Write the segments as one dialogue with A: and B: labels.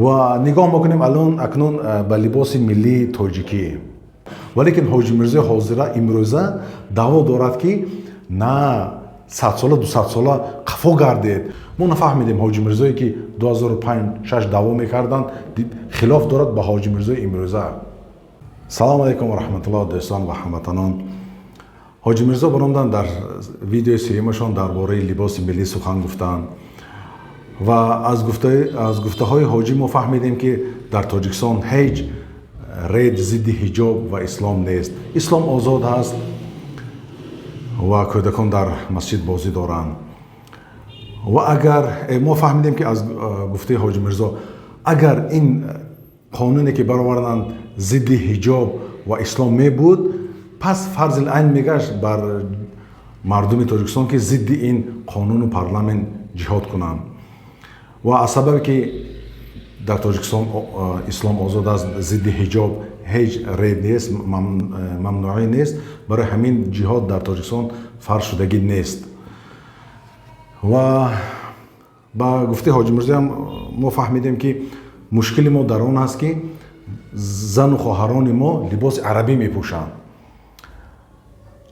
A: ва нигоҳ мекунем акнун ба либоси миллии тоҷикӣ. Валекин ҳоҷи Мирзои ҳозира имрӯза даъво дорад ки на 100 сола 200 сола қафо гардед. мо нафаҳмидем ҳоҷи Мирзое ки 2005-6 даъво мекарданд хилоф дорад ба ҳоҷи Мирзои имрӯза. Салому алайкум ва раҳматуллоҳ дӯстон ва ҳамватанон. ҳоҷи Мирзо баромдан дар видеои сеюмашон дар бораи либоси миллӣ сухан гуфтанд ва аз гуфтаҳои ҳоҷӣ мо фаҳмидем ки дар Тоҷикистон ҳеҷ ред зидди ҳиҷоб ва ислом нест. Ислом озод ҳаст ва кӯдакон дар масҷид бозӣ доранд. ва агар мо фаҳмидем ки аз гуфтаи ҳоҷи Мирзо агар ин қонуне ки бароварданд зидди ҳиҷоб ва ислом мебуд, пас фарзи айн мегашт бар мардуми Тоҷикистон ки зидди ин қонуну парламент ҷиҳод кунанд. ва аз сабабе ки дар Тоҷикистон ислом озод аст, зидди ҳиҷоб ҳеҷ ред нест, мамнуӣ нест, барои ҳамин ҷиҳод дар Тоҷикистон фарз шудагӣ нест. ва ба гуфтаи ҳоҷи Мирзоям мо фаҳмидем ки мушкили мо дар он аст ки зану хоҳарони мо либоси арабӣ мепӯшанд.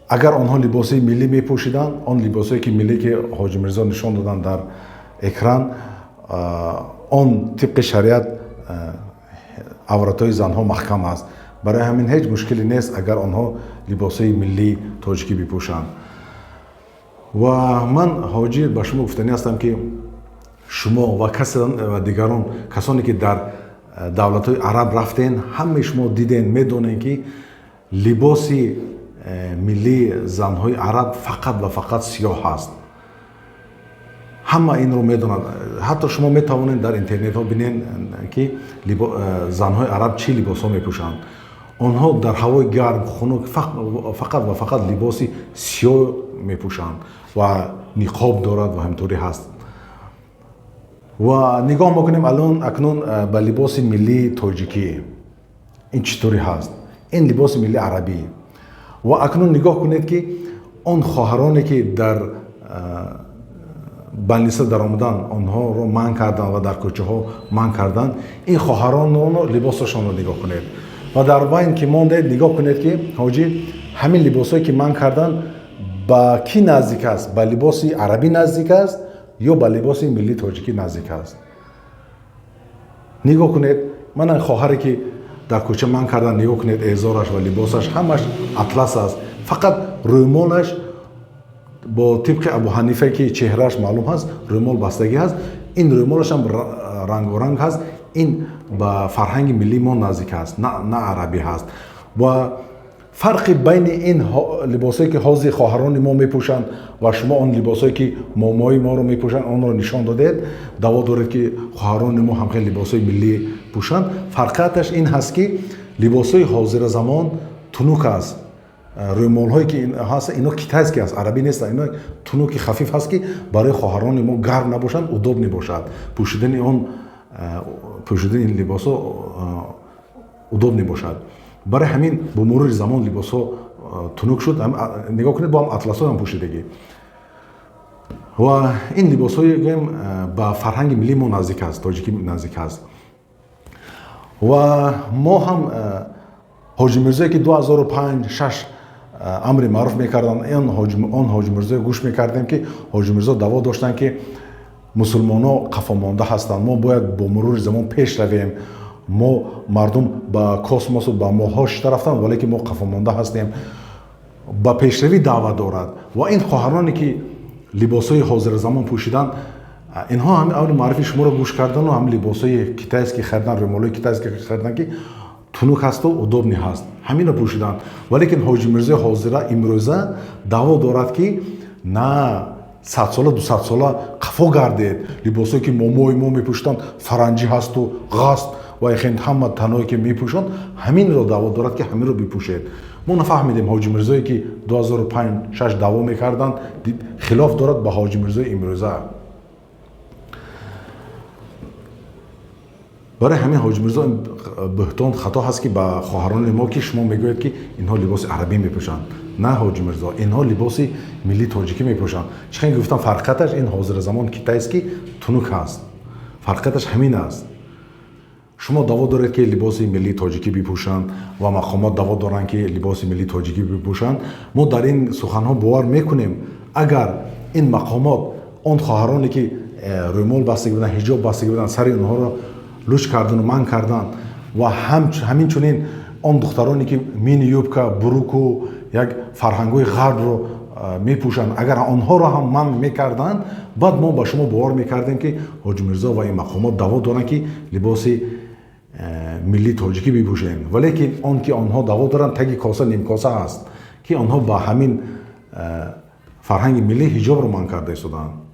A: агар онҳо либоси миллӣ мепӯшиданд, он либосое ки миллӣ ки ҳоҷи Мирзо нишон доданд дар экран, он тибқи шариат авратҳои занҳо маҳкам аст. барои ҳамин ҳеҷ мушкиле нест агар онҳо либосои миллии тоҷикӣ бипӯшанд. ва ман ҳоҷӣ ба шумо гуфтанӣ ҳастам ки шумо ва дигарон касоне ки дар давлатҳои араб рафтен, ҳамаи шумо диден, медонем ки либоси миллии занҳои араб фақат ва фақат сиёҳ аст. ҳама инро медонад. ҳатто шумо метавонед дар интернетҳо бинед ки занҳои араб чӣ либосҳо мепӯшанд. онҳо дар ҳавои гарм, хунук фақат ва фақат либоси сиёҳ мепӯшанд ва ниқоб дорад ва ҳаминтуре ҳаст. ва нигоҳ мекунем акнун ба либоси миллии тоҷикӣ. ин чӣ тавре ҳаст? ин либоси миллии арабӣ. ва акнун нигоҳ кунед ки он хоҳароне ки дар балниса даромадан, онҳоро манъ карданд ва дар кӯчаҳо манъ карданд, ин хоҳарононо либосашонро нигоҳ кунед. ва дар байн ки мондед, нигоҳ кунед ки ҳоҷӣ ҳамин либосое ки манъ карданд ба кӣ наздик аст? Ба либоси арабӣ наздик аст ё ба либоси миллии тоҷикӣ наздик аст? нигоҳ кунед, мана хоҳаре ки дар кӯча манъ карданд, нигоҳ кунед эзораш ва либосаш ҳамаш атлас аст. фақат рӯмолаш бо тибқи Абу Ҳанифа ки чеҳрааш маълум ҳаст, рӯмол бастагӣ ҳаст. ин рӯмолашам рангоранг ҳаст. ин ба фарҳанги миллии мо наздик аст, на арабӣ ҳаст. ва фарқи байни ин либосое ки ҳозир хоҳарони мо мепӯшанд ва шумо он либосое ки момои моро мепӯшанд, онро нишон додед, даъво доред ки хоҳарони мо ҳамхел либосои миллӣ пӯшанд. фарқияташ ин ҳаст ки либосои ҳозиразамон тунук аст. рӯмолҳое ки ҳаст, ино китайский аст, арабӣ нест. ино тунуки хафиф ҳаст ки барои хоҳарони мо гарм набошанд, удоб мебошад. пӯшидани ин либосо удоб мебошад. барои ҳамин бо мурури замон либосҳо тунук шуд. нигоҳ кунед, бо ҳам атласҳо ҳам пӯшидагӣ. ва ин либосҳои ба фарҳанги миллии мо наздик аст, тоҷикӣ наздик аст. ва мо ҳам ҳоҷи Мирзое ки 2005-6 амри маъруф мекарданд, он ҳоҷи Мирзое гӯш мекардем ки ҳоҷи Мирзо даъво доштанд ки мусулмонҳо қафомонда ҳастанд, мо бояд бо мурури замон пеш равем. мо мардум ба космосу ба моҳҳо шита рафтанд, вале ки мо қафомонда ҳастем. ба пешравӣ даъват дорад. ва ин хоҳароне ки либосои ҳозиразамон пӯшиданд, инҳо ҳам амри маъруфи шуморо гӯш кардану ҳам либосои китайский хариданд, рӯмолои китайский хариданд ки тунук ҳасту удобни ҳаст. ҳаминро пӯшиданд. валекин ҳоҷи Мирзои ҳозира имрӯза даъво дорад ки на 100 сола 200 сола қафо гардед. либосое ки момои мо мепӯшиданд фаранҷӣ ҳасту ғаст ва ҳама танҳое ки мепӯшанд, ҳаминро даъво дорад ки ҳаминро бипӯшед. мо нафаҳмидем ҳоҷи Мирзое ки 2005-6 даъво мекарданд хилоф дорад ба ҳоҷи Мирзои имрӯза. барои ҳамин ҳоҷи Мирзо буҳтон хато ҳаст ки ба хоҳарони мо ки шумо мегӯед ки инҳо либоси арабӣ мепӯшанд. на ҳоҷи Мирзо, инҳо либоси миллии тоҷикӣ мепӯшанд. чӣ ки гуфтам, фарқияташ ин ҳозиразамон китайский тунук ҳаст. фарқияташ ҳамин аст. шумо даво доред ки либоси миллии тоҷикӣ бипӯшанд ва мақомот даво доранд ки либоси миллии тоҷикӣ бипӯшанд. мо дар ин суханҳо бовар мекунем, агар ин мақомот он хоҳароне ки рӯймол бастагӣ буданд, ҳиҷоб бастагӣ буданд, сари онҳоро луч кардану манъ карданд ва ҳамин чунин он духтароне ки мини юбка, буруку як фарҳангҳои ғарбро мепӯшанд, агар онҳоро ҳам манъ мекарданд, баъд мо ба шумо бовар мекардем ки ҳоҷи Мирзо ва ин мақомот даво доранд ки либоси миллии тоҷикӣ бипӯшем. Валекин он ки онҳо даво доранд таги коса нимкоса ҳаст ки онҳо ба ҳамин фарҳанги миллӣ ҳиҷобро манъ карда истоданд.